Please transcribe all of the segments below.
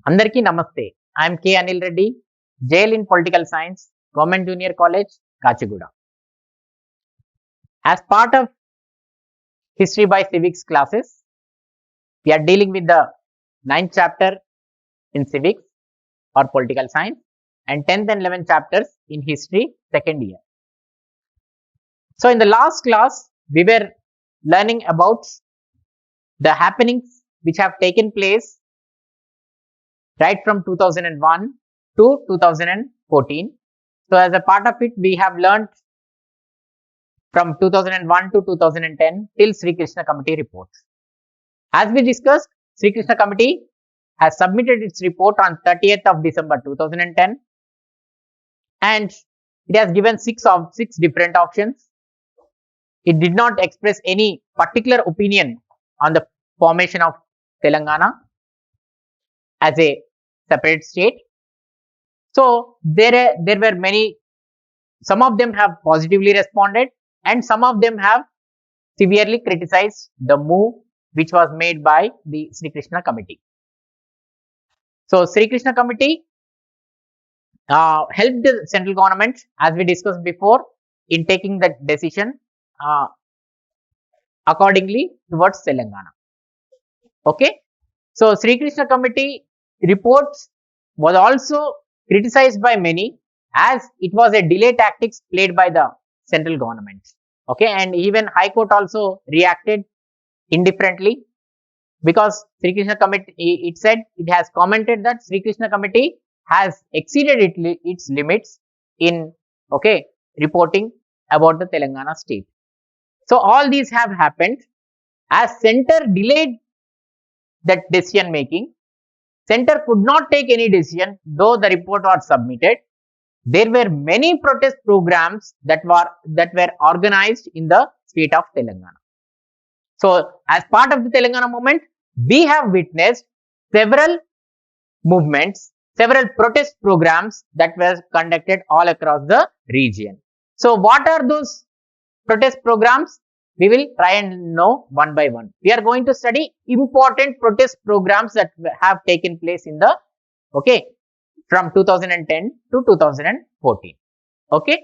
Andarki namaste. I am K. Anil Reddy, JL in Political Science, Government Junior College, Kachiguda. As part of History by Civics classes, we are dealing with the 9th chapter in Civics or Political Science and 10th and 11th chapters in History, second year. So, in the last class, we were learning about the happenings which have taken place right from 2001 to 2014. So, as a part of it, we have learned from 2001 to 2010 till Sri Krishna Committee report. As we discussed, Sri Krishna Committee has submitted its report on 30th of December 2010 and it has given six different options. It did not express any particular opinion on the formation of Telangana as a separate state. So, there were many, some of them have positively responded and some of them have severely criticized the move which was made by the Sri Krishna Committee. So, Sri Krishna Committee helped the central government, as we discussed before, in taking that decision accordingly towards Telangana. Okay. So, Sri Krishna Committee reports was also criticized by many as it was a delay tactics played by the central government. Okay, and even High Court also reacted indifferently because Sri Krishna Committee, it said, it has commented that Sri Krishna Committee has exceeded its limits in reporting about the Telangana state. So, all these have happened as center delayed that decision making. Center could not take any decision though the report was submitted. There were many protest programs that were organized in the state of Telangana. So, as part of the Telangana movement, we have witnessed several movements, several protest programs that were conducted all across the region. So, what are those protest programs? We will try and know one by one. We are going to study important protest programs that have taken place in the from 2010 to 2014. Okay.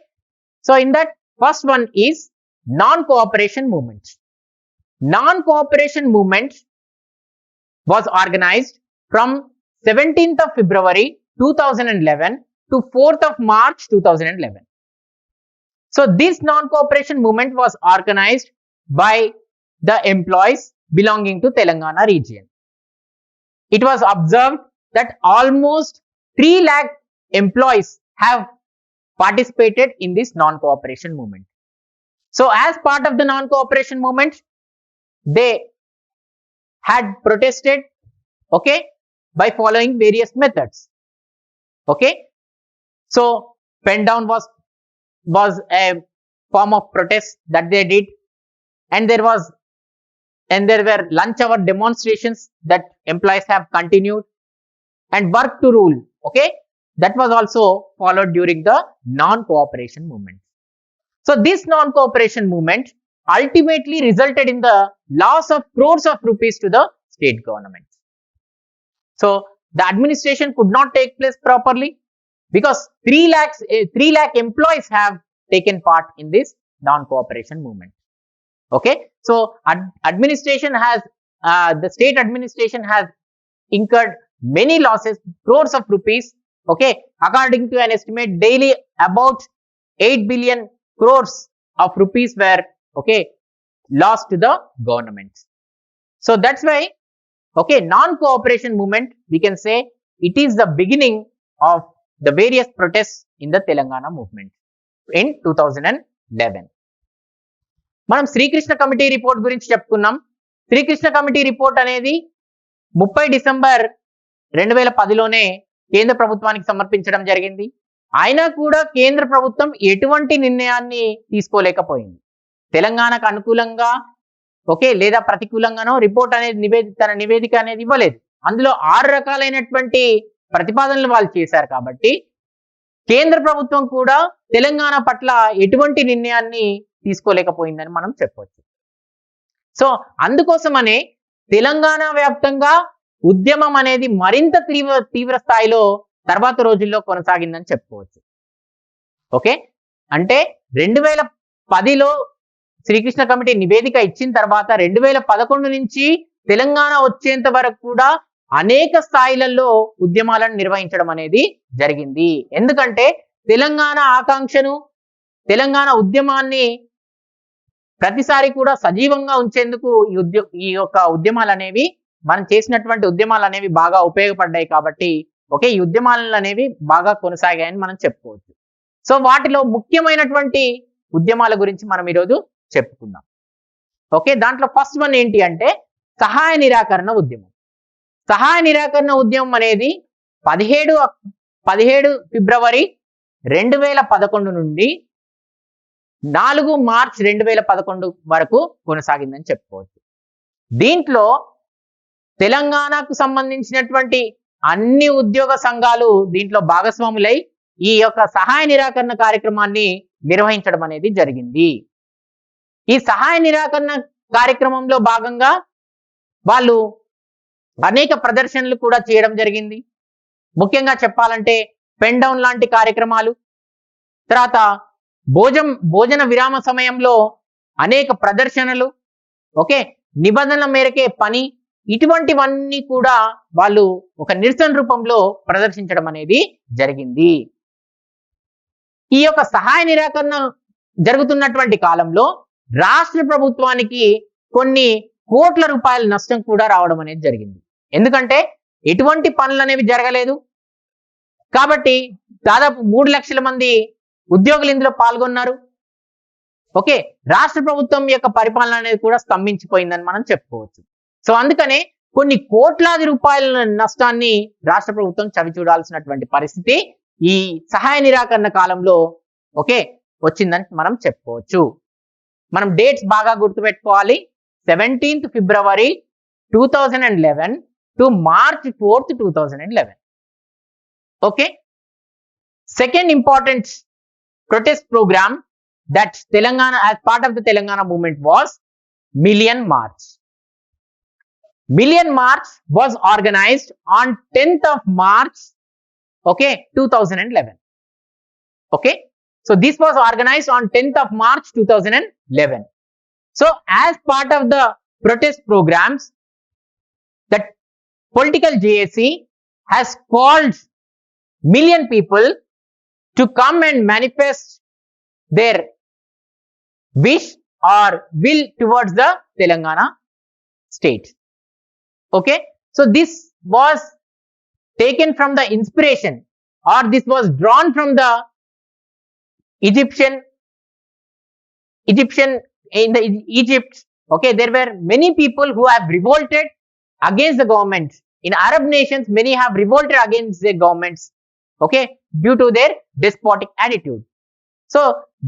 So, in that, first one is non-cooperation movement. Non-cooperation movement was organized from 17th of February 2011 to 4th of March 2011. So, this non-cooperation movement was organized by the employees belonging to Telangana region. It was observed that almost 3 lakh employees have participated in this non-cooperation movement. So, as part of the non-cooperation movement, they had protested by following various methods. So, pen down was a form of protest that they did, and there were lunch hour demonstrations that employees have continued, and work to rule that was also followed during the non-cooperation movement. So, this non-cooperation movement ultimately resulted in the loss of crores of rupees to the state government. So, the administration could not take place properly because 3 lakh employees have taken part in this non-cooperation movement. So, administration has the state administration has incurred many losses, crores of rupees. According to an estimate, daily about 8 billion crores of rupees were lost to the government. So, that's why non-cooperation movement, we can say it is the beginning of the various protests in the Telangana movement in 2011. మనం Srikrishna committee report గురించి చెప్పుకున్నాం. Srikrishna committee report అనేది 30 December 2010లోనే కేంద్ర ప్రభుత్వానికి సమర్పించడం జరిగింది. అయినా కూడా కేంద్ర ప్రభుత్వం ఎటువంటి నిర్ణయాన్ని తీసుకోలేకపోయింది. తెలంగాణకు అనుకూలంగా లేదా ప్రతికూలంగానో రిపోర్ట్ అనేది తన నివేదిక అనేది ఇవ్వలేదు. అందులో 6 రకాలైనటువంటి ప్రతిపాదనలు వాళ్ళు చేశారు కాబట్టి కేంద్ర ప్రభుత్వం కూడా తెలంగాణ పట్ల ఎటువంటి నిర్ణయాన్ని తీసుకోలేకపోయిందని మనం చెప్పవచ్చు. సో, అందుకోసమనే తెలంగాణ వ్యాప్తంగా ఉద్యమం అనేది మరింత తీవ్ర స్థాయిలో తర్వాత రోజుల్లో కొనసాగిందని చెప్పుకోవచ్చు. ఓకే, అంటే 2010లో శ్రీకృష్ణ కమిటీ నివేదిక ఇచ్చిన తర్వాత 2011 నుంచి తెలంగాణ వచ్చేంత వరకు కూడా అనేక స్థాయిలలో ఉద్యమాలను నిర్వహించడం అనేది జరిగింది. ఎందుకంటే తెలంగాణ ఆకాంక్షను, తెలంగాణ ఉద్యమాన్ని ప్రతిసారి కూడా సజీవంగా ఉంచేందుకు ఈ యొక్క ఉద్యమాలు అనేవి, మనం చేసినటువంటి ఉద్యమాలు అనేవి బాగా ఉపయోగపడ్డాయి కాబట్టి ఓకే, ఈ ఉద్యమాలు అనేవి బాగా కొనసాగాయని మనం చెప్పుకోవచ్చు. సో వాటిలో ముఖ్యమైనటువంటి ఉద్యమాల గురించి మనం ఈరోజు చెప్పుకుందాం. ఓకే, దాంట్లో ఫస్ట్ వన్ ఏంటి అంటే సహాయ నిరాకరణ ఉద్యమం. సహాయ నిరాకరణ ఉద్యమం అనేది 17 ఫిబ్రవరి 2011 నుండి 4 మార్చ్ 2011 వరకు కొనసాగిందని చెప్పుకోవచ్చు. దీంట్లో తెలంగాణకు సంబంధించినటువంటి అన్ని ఉద్యోగ సంఘాలు దీంట్లో భాగస్వాములై ఈ యొక్క సహాయ నిరాకరణ కార్యక్రమాన్ని నిర్వహించడం అనేది జరిగింది. ఈ సహాయ నిరాకరణ కార్యక్రమంలో భాగంగా వాళ్ళు అనేక ప్రదర్శనలు కూడా చేయడం జరిగింది. ముఖ్యంగా చెప్పాలంటే పెన్ డౌన్ లాంటి కార్యక్రమాలు, తర్వాత భోజన విరామ సమయంలో అనేక ప్రదర్శనలు, ఓకే, నిబంధనల మేరకే పని, ఇటువంటివన్నీ కూడా వాళ్ళు ఒక నిరసన రూపంలో ప్రదర్శించడం అనేది జరిగింది. ఈ యొక్క సహాయ నిరాకరణ జరుగుతున్నటువంటి కాలంలో రాష్ట్ర ప్రభుత్వానికి కొన్ని కోట్ల రూపాయల నష్టం కూడా రావడం అనేది జరిగింది. ఎందుకంటే ఎటువంటి పనులు అనేవి జరగలేదు కాబట్టి దాదాపు 3 లక్షల మంది ఉద్యోగులు ఇందులో పాల్గొన్నారు. ఓకే, రాష్ట్ర ప్రభుత్వం యొక్క పరిపాలన అనేది కూడా స్తంభించిపోయిందని మనం చెప్పుకోవచ్చు. సో అందుకనే కొన్ని కోట్లాది రూపాయల నష్టాన్ని రాష్ట్ర ప్రభుత్వం చవి చూడాల్సినటువంటి పరిస్థితి ఈ సహాయ నిరాకరణ కాలంలో ఓకే వచ్చిందని మనం చెప్పుకోవచ్చు. మనం డేట్స్ బాగా గుర్తుపెట్టుకోవాలి. 17th February 2011 to March 4th 2011. Okay, second important protest program that Telangana, as part of the Telangana movement, was Million March. Million March was organized on 10th of March, okay, 2011. Okay, so this was organized on 10th of March 2011. So as part of the protest programs, the political JAC has called million people to come and manifest their wish or will towards the Telangana state. Okay, so this was taken from the inspiration, or this was drawn from the Egyptian in the Egypt. Okay, there were many people who have revolted against the government. In Arab nations, many have revolted against their governments, okay, due to their despotic attitude. So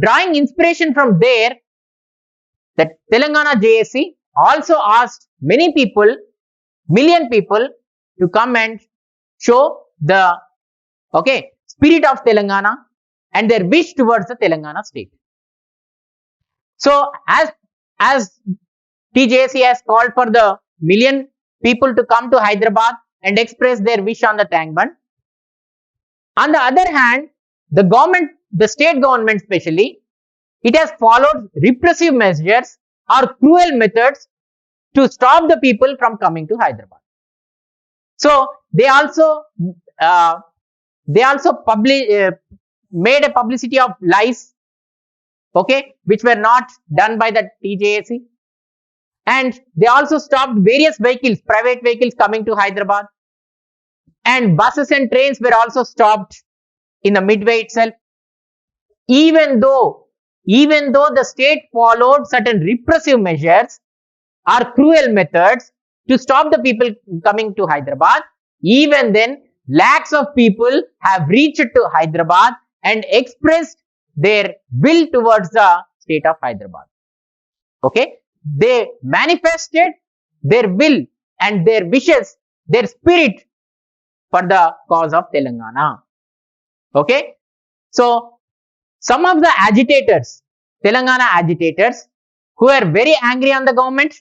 drawing inspiration from there, the Telangana JAC also asked many people, million people, to come and show the okay spirit of Telangana and their wish towards the Telangana state. So as TJAC has called for the million people to come to Hyderabad and express their wish on the tank bund, on the other hand, the government, the state government especially, it has followed repressive measures or cruel methods to stop the people from coming to Hyderabad. So they also made a publicity of lies, okay, which were not done by the TJAC, and they also stopped various vehicles, private vehicles coming to Hyderabad, and buses and trains were also stopped in the midway itself. Even though the state followed certain repressive measures or cruel methods to stop the people coming to Hyderabad, even then lakhs of people have reached to Hyderabad and expressed their will towards the state of Hyderabad. Okay, they manifested their will and their wishes, their spirit for the cause of Telangana. Okay, so some of the agitators, Telangana agitators, who were very angry on the government,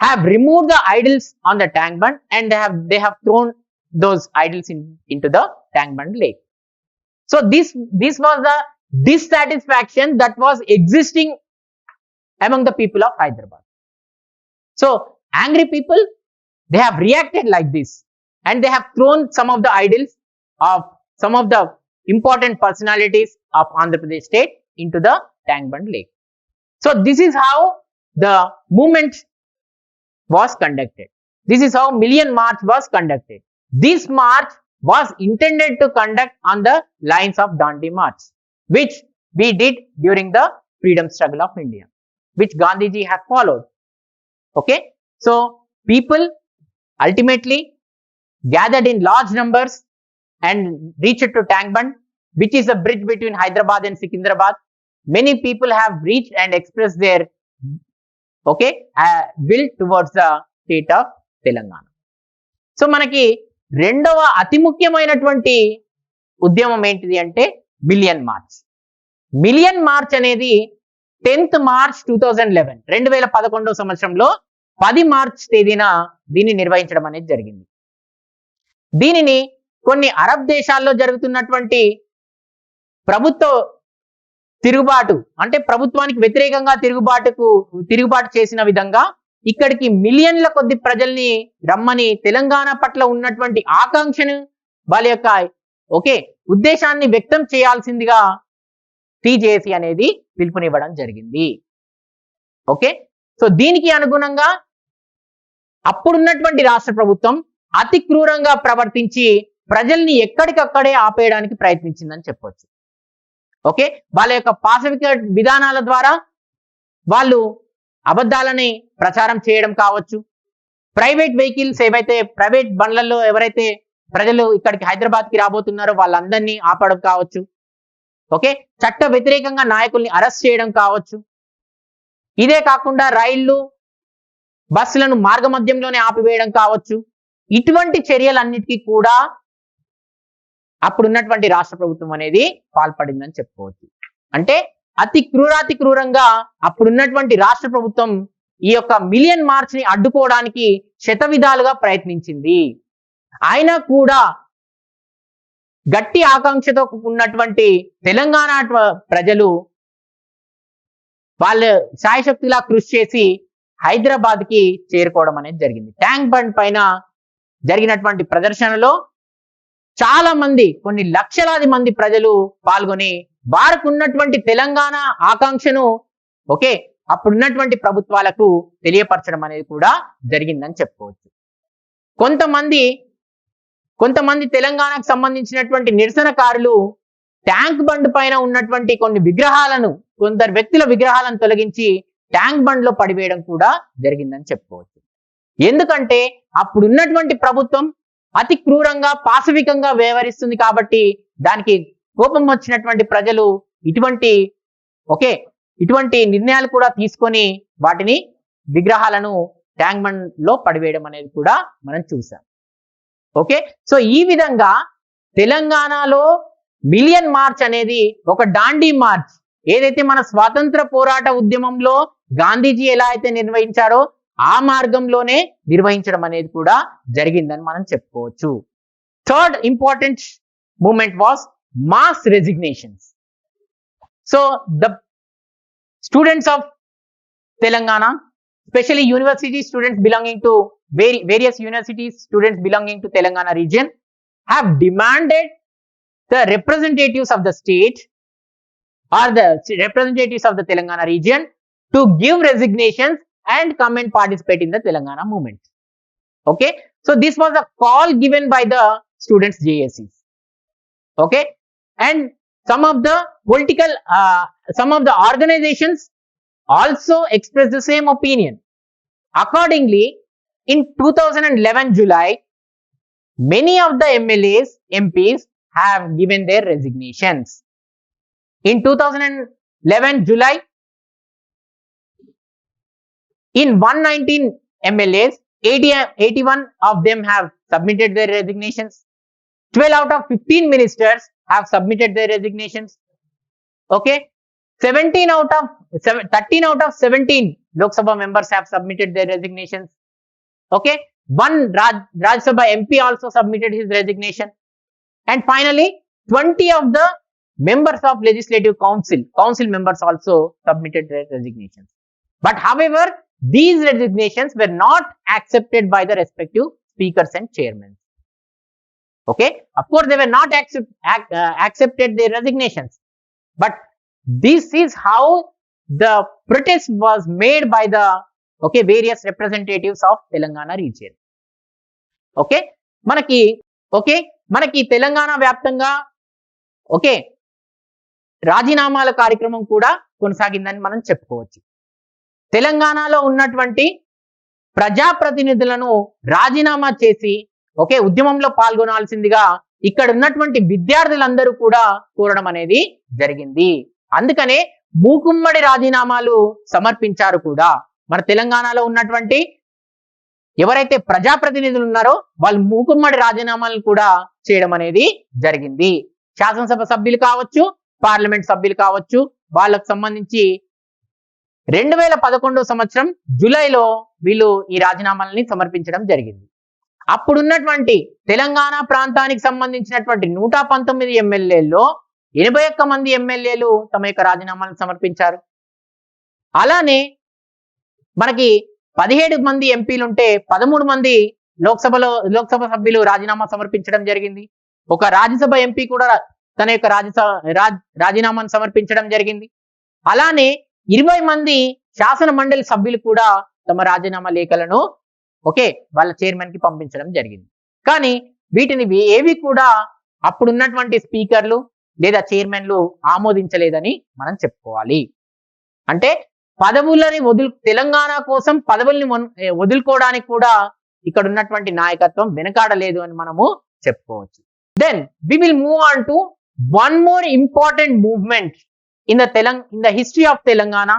have removed the idols on the tank bund and they have thrown those idols into the tank bund lake. So this was the dissatisfaction that was existing among the people of Hyderabad. So angry people, they have reacted like this, and they have thrown some of the idols of some of the important personalities of Andhra Pradesh state into the tank bund lake. So this is how the movement was conducted. This is how Million March was conducted. This march was intended to conduct on the lines of Dandi March, which we did during the freedom struggle of India, which Gandhiji has followed. Okay, so people ultimately gathered in large numbers and reached to tank bund, which is a bridge between Hyderabad and Secunderabad. Many people have reached and expressed their will towards the state of Telangana. So మనకి రెండవ అతి ముఖ్యమైనటువంటి ఉద్యమం ఏంటిది అంటే million March. Million March అనేది 10th March 2011 2011 సంవత్సరంలో 10 March తేదీన దీన్ని నిర్వహించడం అనేది జరిగింది. దీనిని కొన్ని అరబ్ దేశాల్లో జరుగుతున్నటువంటి ప్రభుత్వ తిరుగుబాటు అంటే ప్రభుత్వానికి వ్యతిరేకంగా తిరుగుబాటు చేసిన విధంగా ఇక్కడికి మిలియన్ల కొద్ది ప్రజల్ని రమ్మని తెలంగాణ పట్ల ఉన్నటువంటి ఆకాంక్షను వాళ్ళ యొక్క ఉద్దేశాన్ని వ్యక్తం చేయాల్సిందిగా టీజేఏసీ అనేది పిలుపునివ్వడం జరిగింది. సో దీనికి అనుగుణంగా అప్పుడున్నటువంటి రాష్ట్ర ప్రభుత్వం అతి క్రూరంగా ప్రవర్తించి ప్రజల్ని ఎక్కడికక్కడే ఆపేయడానికి ప్రయత్నించిందని చెప్పొచ్చు. వాళ్ళ యొక్క పాశవిక విధానాల ద్వారా వాళ్ళు అబద్ధాలని ప్రచారం చేయడం కావచ్చు, ప్రైవేట్ వెహికల్స్ ఏవైతే ప్రైవేట్ బండ్లలో ఎవరైతే ప్రజలు ఇక్కడికి హైదరాబాద్కి రాబోతున్నారో వాళ్ళందరినీ ఆపడం కావచ్చు, చట్ట వ్యతిరేకంగా నాయకుల్ని అరెస్ట్ చేయడం కావచ్చు. ఇదే కాకుండా రైళ్లు బస్సులను మార్గ మధ్యంలోనే ఆపివేయడం కావచ్చు. ఇటువంటి చర్యలన్నిటికీ కూడా అప్పుడున్నటువంటి రాష్ట్ర ప్రభుత్వం అనేది పాల్పడిందని చెప్పుకోవచ్చు. అంటే అతి క్రూరంగా అప్పుడున్నటువంటి రాష్ట్ర ప్రభుత్వం ఈ యొక్క మిలియన్ మార్చ్ ని అడ్డుకోవడానికి శతవిధాలుగా ప్రయత్నించింది. అయినా కూడా గట్టి ఆకాంక్షతో ఉన్నటువంటి తెలంగాణ ప్రజలు వాళ్ళ శాయశక్తిలా కృషి చేసి హైదరాబాద్ కి చేరుకోవడం అనేది జరిగింది. ట్యాంక్ బండ్ పైన జరిగినటువంటి ప్రదర్శనలో చాలా మంది, కొన్ని లక్షలాది మంది ప్రజలు పాల్గొని వారికి ఉన్నటువంటి తెలంగాణ ఆకాంక్షను అప్పుడున్నటువంటి ప్రభుత్వాలకు తెలియపరచడం అనేది కూడా జరిగిందని చెప్పుకోవచ్చు. కొంతమంది తెలంగాణకు సంబంధించినటువంటి నిరసనకారులు ట్యాంక్ బండ్ పైన ఉన్నటువంటి కొన్ని విగ్రహాలను, కొందరు వ్యక్తుల విగ్రహాలను తొలగించి ట్యాంక్ బండ్ లో పడివేయడం కూడా జరిగిందని చెప్పుకోవచ్చు. ఎందుకంటే అప్పుడున్నటువంటి ప్రభుత్వం అతి క్రూరంగా పాశవికంగా వ్యవహరిస్తుంది కాబట్టి దానికి కోపం వచ్చినటువంటి ప్రజలు ఇటువంటి నిర్ణయాలు కూడా తీసుకొని వాటిని విగ్రహాలను ట్యాంక్ బండ్ లో పడివేయడం అనేది కూడా మనం చూసాం. సో ఈ విధంగా తెలంగాణలో మిలియన్ మార్చ్ అనేది ఒక డాండీ మార్చ్, ఏదైతే మన స్వాతంత్ర పోరాట ఉద్యమంలో గాంధీజీ ఎలా అయితే నిర్వహించారో ఆ మార్గంలోనే నిర్వహించడం అనేది కూడా జరిగిందని మనం చెప్పుకోవచ్చు. Third important moment was mass resignations. So the students of Telangana, especially university students belonging to various universities, students belonging to Telangana region, have demanded the representatives of the state or the representatives of the Telangana region to give resignations and come and participate in the Telangana movement. So this was a call given by the students JACs. And some of the political, some of the organizations also expressed the same opinion. Accordingly, in 2011 July, many of the MLAs, MPs have given their resignations. In 2011 July, in 119 MLAs, 81 of them have submitted their resignations. 12 out of 15 ministers have submitted their resignations. 13 out of 17 Lok Sabha members have submitted their resignations. Okay, one Rajya Sabha MP also submitted his resignation, and finally 20 of the members of Legislative Council members also submitted their resignations. But however, these resignations were not accepted by the respective speakers and chairmen. Okay, of course they were not accepted their resignations, but this is how the protest was made by the various representatives of Telangana region. మనకి తెలంగాణ వ్యాప్తంగా రాజీనామాల కార్యక్రమం కూడా కొనసాగిందని మనం చెప్పుకోవచ్చు. తెలంగాణలో ఉన్నటువంటి ప్రజాప్రతినిధులను రాజీనామా చేసి ఉద్యమంలో పాల్గొనాల్సిందిగా ఇక్కడ ఉన్నటువంటి విద్యార్థులందరూ కూడా కోరడం అనేది జరిగింది. అందుకనే మూకుమ్మడి రాజీనామాలు సమర్పించారు కూడా. మన తెలంగాణలో ఉన్నటువంటి ఎవరైతే ప్రజాప్రతినిధులు ఉన్నారో వాళ్ళు మూకుమ్మడి రాజీనామాలను కూడా చేయడం అనేది జరిగింది. శాసనసభ సభ్యులు కావచ్చు, పార్లమెంట్ సభ్యులు కావచ్చు, వాళ్ళకు సంబంధించి 2011 సంవత్సరం జూలైలో వీళ్ళు ఈ రాజీనామాలని సమర్పించడం జరిగింది. అప్పుడున్నటువంటి తెలంగాణ ప్రాంతానికి సంబంధించినటువంటి 119 ఎమ్మెల్యేల్లో 81 మంది ఎమ్మెల్యేలు తమ యొక్క రాజీనామాలను సమర్పించారు. అలానే మనకి 17 మంది ఎంపీలు ఉంటే 13 మంది లోక్సభ సభ్యులు రాజీనామా సమర్పించడం జరిగింది. ఒక రాజ్యసభ ఎంపీ కూడా తన యొక్క రాజీనామాను సమర్పించడం జరిగింది. అలానే 20 మంది శాసన మండలి సభ్యులు కూడా తమ రాజీనామా లేఖలను వాళ్ళ చైర్మన్ కి పంపించడం జరిగింది. కానీ వీటిని ఏవి కూడా అప్పుడున్నటువంటి స్పీకర్లు లేదా చైర్మన్లు ఆమోదించలేదని మనం చెప్పుకోవాలి. అంటే పదవులని తెలంగాణ కోసం పదవుల్ని వదులుకోవడానికి కూడా ఇక్కడ ఉన్నటువంటి నాయకత్వం వెనకాడలేదు అని మనము చెప్పుకోవచ్చు. Then we will move on to one more important movement in the history of Telangana,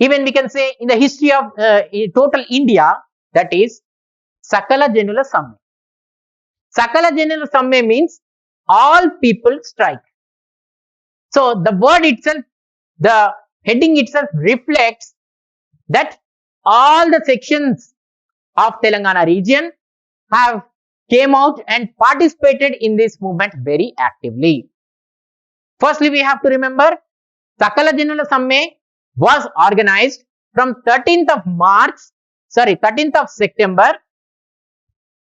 even we can say in the history of total India, that is Sakala Janula Samme. Sakala Janula Samme means all people strike. So the word itself, the heading itself reflects that all the sections of Telangana region have came out and participated in this movement very actively. Firstly, we have to remember Sakala Janula Samme was organized from 13th of September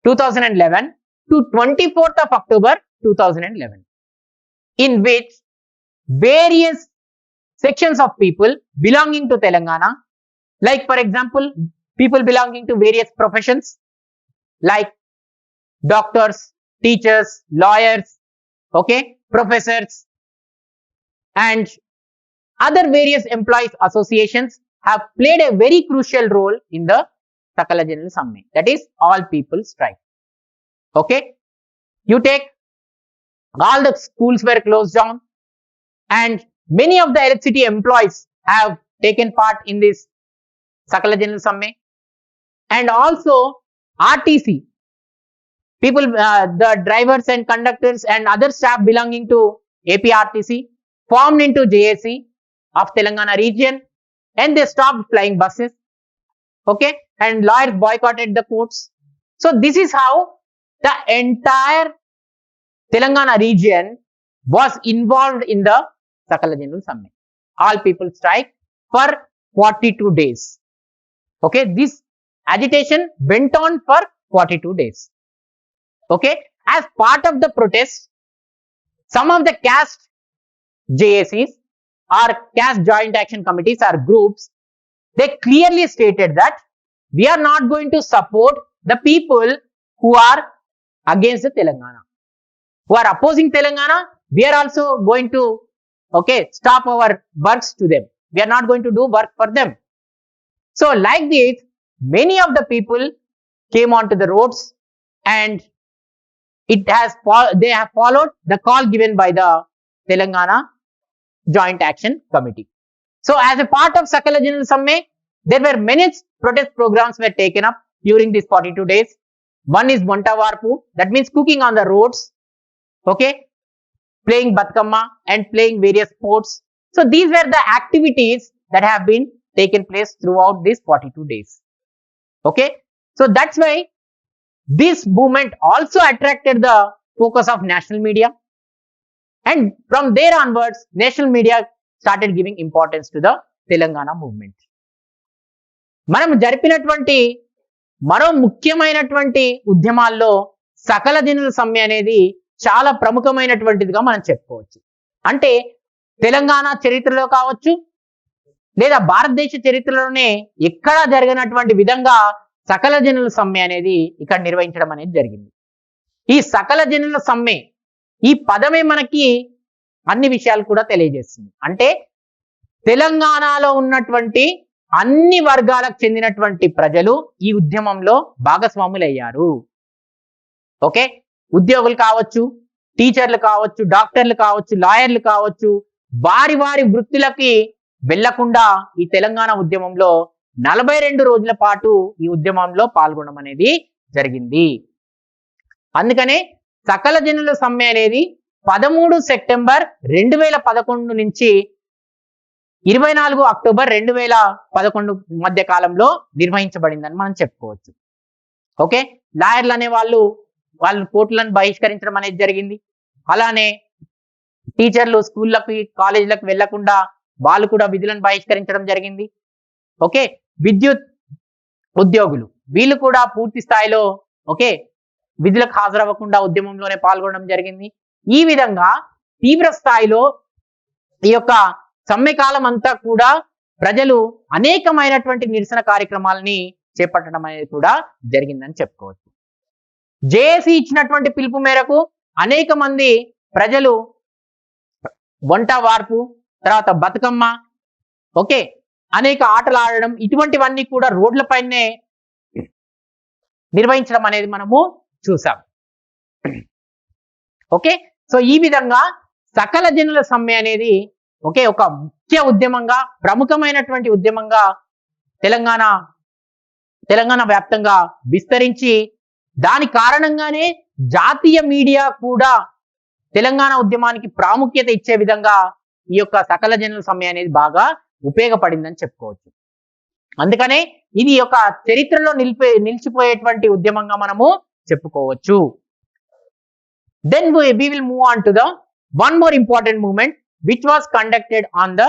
2011 to 24th of October 2011, in which various sections of people belonging to Telangana, like for example, people belonging to various professions like doctors, teachers, lawyers, professors, and other various employees associations have played a very crucial role in the Sakala Janula Samme, that is all people strike. You take all the schools were closed down and many of the electricity employees have taken part in this Sakala Janula Samme, and also RTC people, the drivers and conductors and other staff belonging to APRTC formed into JAC of Telangana region, and they stopped flying buses, and lawyers boycotted the courts. So this is how the entire Telangana region was involved in the Sakala Janula Samme. All people strike for 42 days. This agitation went on for 42 days. As part of the protest, some of the caste JACs or caste joint action committees or groups, they clearly stated that we are not going to support the people who are against the Telangana, who are opposing Telangana. We are also going to stop our works to them. We are not going to do work for them. So like this, many of the people came onto the roads, and they have followed the call given by the Telangana Joint Action Committee. So as a part of Sakala Janula Samme, there were many protest programs were taken up during these 42 days. One is Monta Varpu, that means cooking on the roads, playing Batkamma and playing various sports So these were the activities that have been taken place throughout these 42 days. Okay, so that's why this movement also attracted the focus of national media, and from there onwards national media started giving importance to the Telangana movement. మనం జరిపినటువంటి మరో ముఖ్యమైనటువంటి ఉద్యమాల్లో సకల జనుల సమ్మె అనేది చాలా ప్రముఖమైనటువంటిదిగా మనం చెప్పుకోవచ్చు. అంటే తెలంగాణ చరిత్రలో కావచ్చు లేదా భారతదేశ చరిత్రలోనే ఎక్కడా జరగనటువంటి విధంగా సకల జనుల సమ్మె అనేది ఇక్కడ నిర్వహించడం అనేది జరిగింది. ఈ సకల జనుల సమ్మె ఈ పదమే మనకి అన్ని విషయాలు కూడా తెలియజేస్తుంది. అంటే తెలంగాణలో ఉన్నటువంటి అన్ని వర్గాలకు చెందినటువంటి ప్రజలు ఈ ఉద్యమంలో భాగస్వాములయ్యారు. ఓకే, ఉద్యోగులు కావచ్చు, టీచర్లు కావచ్చు, డాక్టర్లు కావచ్చు, లాయర్లు కావచ్చు, వారి వారి వృత్తులకి వెళ్లకుండా ఈ తెలంగాణ ఉద్యమంలో 42 రోజుల పాటు ఈ ఉద్యమంలో పాల్గొనడం అనేది జరిగింది. అందుకనే సకల జనుల సమ్మె అనేది 13 సెప్టెంబర్ 2011 నుంచి 24 అక్టోబర్ 2011 మధ్య కాలంలో నిర్వహించబడిందని మనం చెప్పుకోవచ్చు. ఓకే, లాయర్లు అనే వాళ్ళు కోర్టులను బహిష్కరించడం అనేది జరిగింది. అలానే టీచర్లు స్కూళ్ళకి కాలేజీలకు వెళ్లకుండా వాళ్ళు కూడా విధులను బహిష్కరించడం జరిగింది. ఓకే, విద్యుత్ ఉద్యోగులు వీళ్ళు కూడా పూర్తి స్థాయిలో ఓకే విధులకు హాజరవ్వకుండా ఉద్యమంలోనే పాల్గొనడం జరిగింది. ఈ విధంగా తీవ్ర స్థాయిలో ఈ యొక్క సమ్మె కాలం అంతా కూడా ప్రజలు అనేకమైనటువంటి నిరసన కార్యక్రమాలని చేపట్టడం అనేది కూడా జరిగిందని చెప్పుకోవచ్చు. జేఏసీ ఇచ్చినటువంటి పిలుపు మేరకు అనేక మంది ప్రజలు వంట వార్పు, తర్వాత బతుకమ్మ, ఓకే అనేక ఆటలు ఆడడం, ఇటువంటివన్నీ కూడా రోడ్లపైనే నిర్వహించడం అనేది మనము చూసాం. ఓకే, సో ఈ విధంగా సకల జనుల సమ్మె అనేది ఓకే ఒక ముఖ్య ఉద్యమంగా, ప్రముఖమైనటువంటి ఉద్యమంగా తెలంగాణ వ్యాప్తంగా విస్తరించి, దాని కారణంగానే జాతీయ మీడియా కూడా తెలంగాణ ఉద్యమానికి ప్రాముఖ్యత ఇచ్చే విధంగా ఈ యొక్క సకల జనుల సమ్మె అనేది బాగా ఉపయోగపడిందని చెప్పుకోవచ్చు. అందుకనే ఇది ఒక చరిత్రలో నిలిచిపోయేటువంటి ఉద్యమంగా మనము చెప్పుకోవచ్చు. Then we will move on to the one more important movement which was conducted on the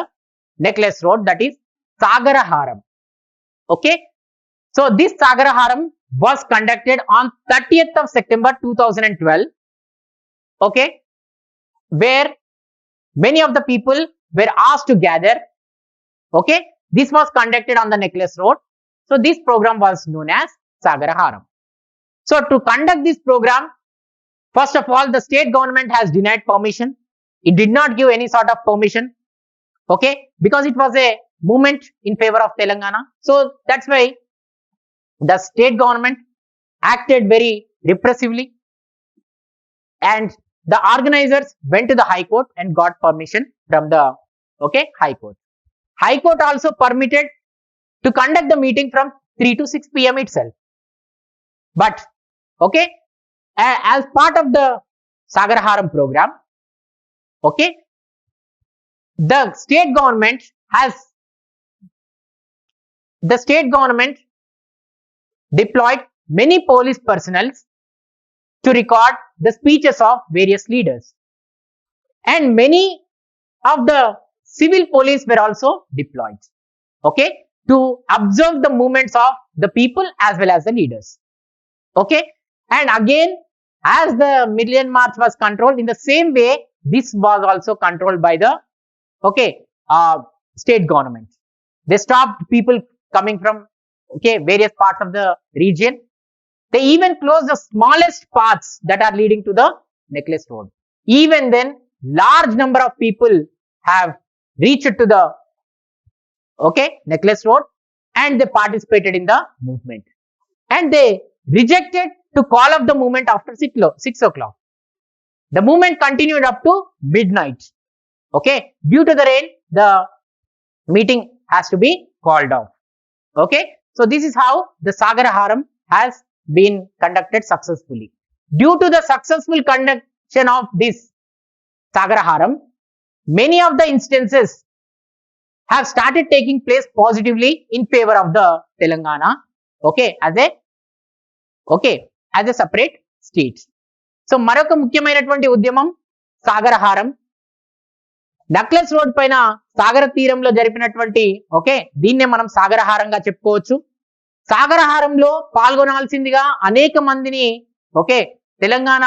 Necklace Road, that is Sagaraharam. Okay, so this Sagaraharam was conducted on 30th of September 2012. Okay, where many of the people were asked to gather. Okay, this was conducted on the Necklace Road. So this program was known as Sagaraharam. So to conduct this program, first of all, the state government has denied permission. It did not give any sort of permission, okay, because it was a movement in favor of Telangana. So that's why the state government acted very repressively, and the organizers went to the High Court and got permission from the High Court. High Court also permitted to conduct the meeting from 3 to 6 p.m. itself. But okay, as part of the Sagaraharam program, okay, the state government deployed many police personnel to record the speeches of various leaders, and many of the civil police were also deployed, okay, to observe the movements of the people as well as the leaders. Okay, and again, as the Million March was controlled, in the same way this was also controlled by the state government. They stopped people coming from various parts of the region. They even closed the smallest paths that are leading to the Necklace Road. Even then, large number of people have reached to the Necklace Road, and they participated in the movement, and they rejected to call off the movement after 6 o'clock. The movement continued up to midnight. Okay, due to the rain, the meeting has to be called off. Okay, so this is how the Sagaraharam has been conducted successfully. Due to the successful conduction of this Sagaraharam, many of the instances have started taking place positively in favor of the Telangana, okay, as a separate state. So మరొక ముఖ్యమైనటువంటి ఉద్యమం Sagaraharam. Necklace road పైన సాగర తీరంలో జరిపినటువంటి దీన్నే మనం సాగరహారంగా చెప్పుకోవచ్చు. సాగరహారంలో పాల్గొనాల్సిందిగా అనేక మందిని తెలంగాణ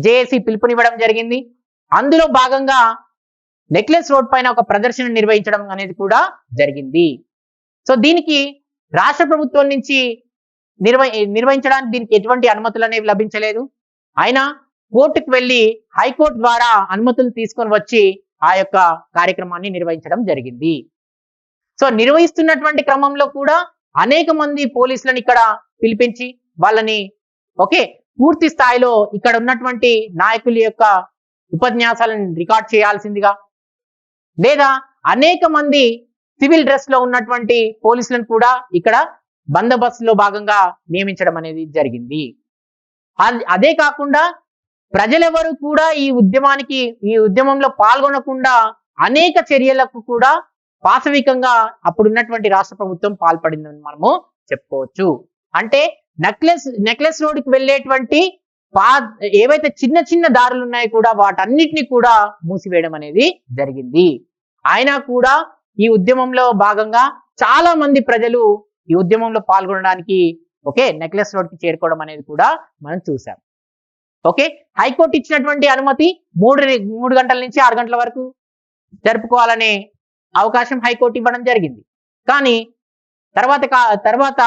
జేఏసీ పిలుపునివ్వడం జరిగింది. అందులో భాగంగా నెక్లెస్ రోడ్ పైన ఒక ప్రదర్శన నిర్వహించడం అనేది కూడా జరిగింది. సో దీనికి రాష్ట్ర ప్రభుత్వం నుంచి నిర్వహించడానికి దీనికి ఎటువంటి అనుమతులు అనేవి లభించలేదు. అయినా కోర్టుకు వెళ్ళి హైకోర్టు ద్వారా అనుమతులు తీసుకొని వచ్చి ఆ యొక్క కార్యక్రమాన్ని నిర్వహించడం జరిగింది. సో నిర్వహిస్తున్నటువంటి క్రమంలో కూడా అనేక మంది పోలీసులను ఇక్కడ పిలిపించి వాళ్ళని పూర్తి స్థాయిలో ఇక్కడ ఉన్నటువంటి నాయకుల యొక్క ఉపన్యాసాలను రికార్డ్ చేయాల్సిందిగా, లేదా అనేక మంది సివిల్ డ్రెస్ లో ఉన్నటువంటి పోలీసులను కూడా ఇక్కడ బందోబస్తులో భాగంగా నియమించడం అనేది జరిగింది. అదే కాకుండా ప్రజలెవరు కూడా ఈ ఉద్యమంలో పాల్గొనకుండా అనేక చర్యలకు కూడా పాశవికంగా అప్పుడున్నటువంటి రాష్ట్ర ప్రభుత్వం పాల్పడిందని మనము చెప్పుకోవచ్చు. అంటే నెక్లెస్ రోడ్డుకి వెళ్ళేటువంటి ఏవైతే చిన్న చిన్న దారులు ఉన్నాయో కూడా వాటన్నిటిని కూడా మూసివేయడం అనేది జరిగింది. అయినా కూడా ఈ ఉద్యమంలో భాగంగా చాలా మంది ప్రజలు ఈ ఉద్యమంలో పాల్గొనడానికి నెక్లెస్ రోడ్ కి చేరుకోవడం అనేది కూడా మనం చూసాం. హైకోర్టు ఇచ్చినటువంటి అనుమతి 3 గంటల నుంచి 6 గంటల వరకు జరుపుకోవాలనే అవకాశం హైకోర్టు ఇవ్వడం జరిగింది. కానీ తర్వాత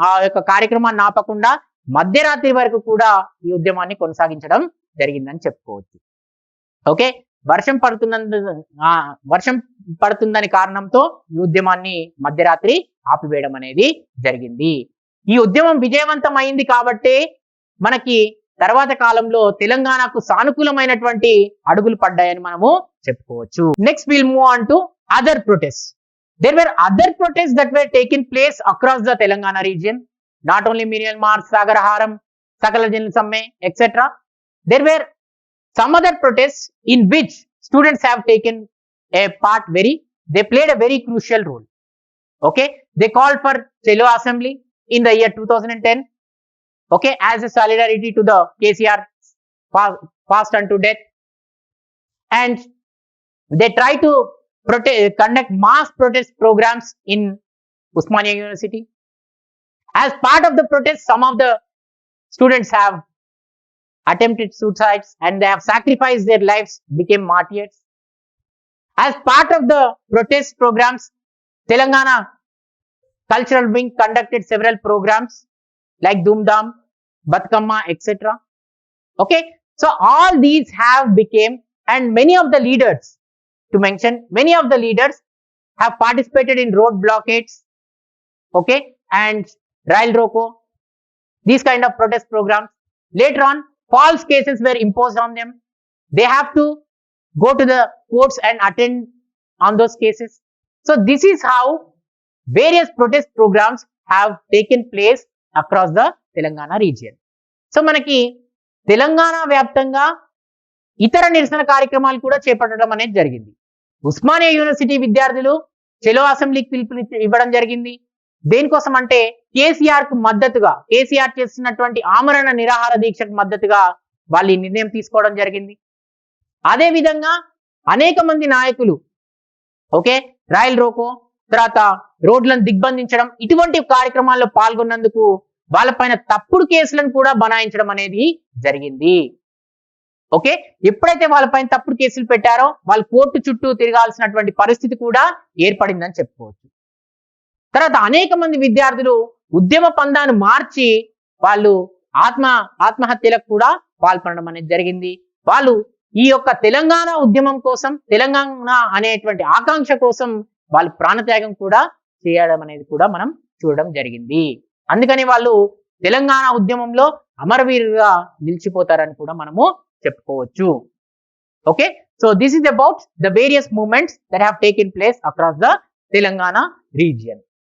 ఆ యొక్క కార్యక్రమాన్ని ఆపకుండా మధ్యరాత్రి వరకు కూడా ఈ ఉద్యమాన్ని కొనసాగించడం జరిగిందని చెప్పుకోవచ్చు. వర్షం పడుతుందని కారణంతో ఈ ఉద్యమాన్ని మధ్యరాత్రి ఆపివేయడం అనేది జరిగింది. ఈ ఉద్యమం విజయవంతం అయింది కాబట్టి మనకి తర్వాత కాలంలో తెలంగాణకు సానుకూలమైనటువంటి అడుగులు పడ్డాయని మనము చెప్పుకోవచ్చు. Next will move on to other protest. There were other protests that were taking place across the Telangana region. Not only Miriam March, Sagaraharam, Sakala Janal Samme, etc. There were some other protests in which students have taken a part they played a very crucial role. They called for Chelo Assembly in the year 2010, as a solidarity to the KCR passed unto death. And they tried to conduct mass protest programs in Osmania University. As part of the protest, some of the students have attempted suicides and they have sacrificed their lives, became martyrs. As part of the protest programs, Telangana Cultural Wing conducted several programs like Doomdam, Batkamma, etc. So all these have become, and many of the leaders, to mention, many of the leaders have participated in road blockades, and rail roko, these kind of protest programs. Later on, false cases were imposed on them. They have to go to the courts and attend on those cases. So this is how various protest programs have taken place across the Telangana region. So మనకి తెలంగాణ వ్యాప్తంగా ఇతర నిరసన కార్యక్రమాలు కూడా చేపట్టడం అనేది జరిగింది. Osmania university విద్యార్థులు చెలో అసెంబ్లీకి పిలుపు ఇవ్వడం జరిగింది. దేనికోసం అంటే కేసీఆర్ కు మద్దతుగా, కేసీఆర్ చేస్తున్నటువంటి ఆమరణ నిరాహార దీక్షకు మద్దతుగా వాళ్ళు ఈ నిర్ణయం తీసుకోవడం జరిగింది. అదే విధంగా అనేక మంది నాయకులు రైల్ రోకో, తర్వాత రోడ్లను దిగ్బంధించడం, ఇటువంటి కార్యక్రమాల్లో పాల్గొన్నందుకు వాళ్ళపైన తప్పుడు కేసులను కూడా బనాయించడం అనేది జరిగింది. ఎప్పుడైతే వాళ్ళపైన తప్పుడు కేసులు పెట్టారో వాళ్ళు కోర్టు చుట్టూ తిరగాల్సినటువంటి పరిస్థితి కూడా ఏర్పడిందని చెప్పుకోవచ్చు. తర్వాత అనేక మంది విద్యార్థులు ఉద్యమ పందాను మార్చి వాళ్ళు ఆత్మహత్యలకు కూడా పాల్పడడం అనేది జరిగింది. వాళ్ళు ఈ యొక్క తెలంగాణ ఉద్యమం కోసం, తెలంగాణ అనేటువంటి ఆకాంక్ష కోసం వాళ్ళు ప్రాణత్యాగం కూడా చేయడం అనేది కూడా మనం చూడడం జరిగింది. అందుకని వాళ్ళు తెలంగాణ ఉద్యమంలో అమరవీరుగా నిలిచిపోతారని కూడా మనము చెప్పుకోవచ్చు. So this is about the various movements that have taken place across the Telangana region.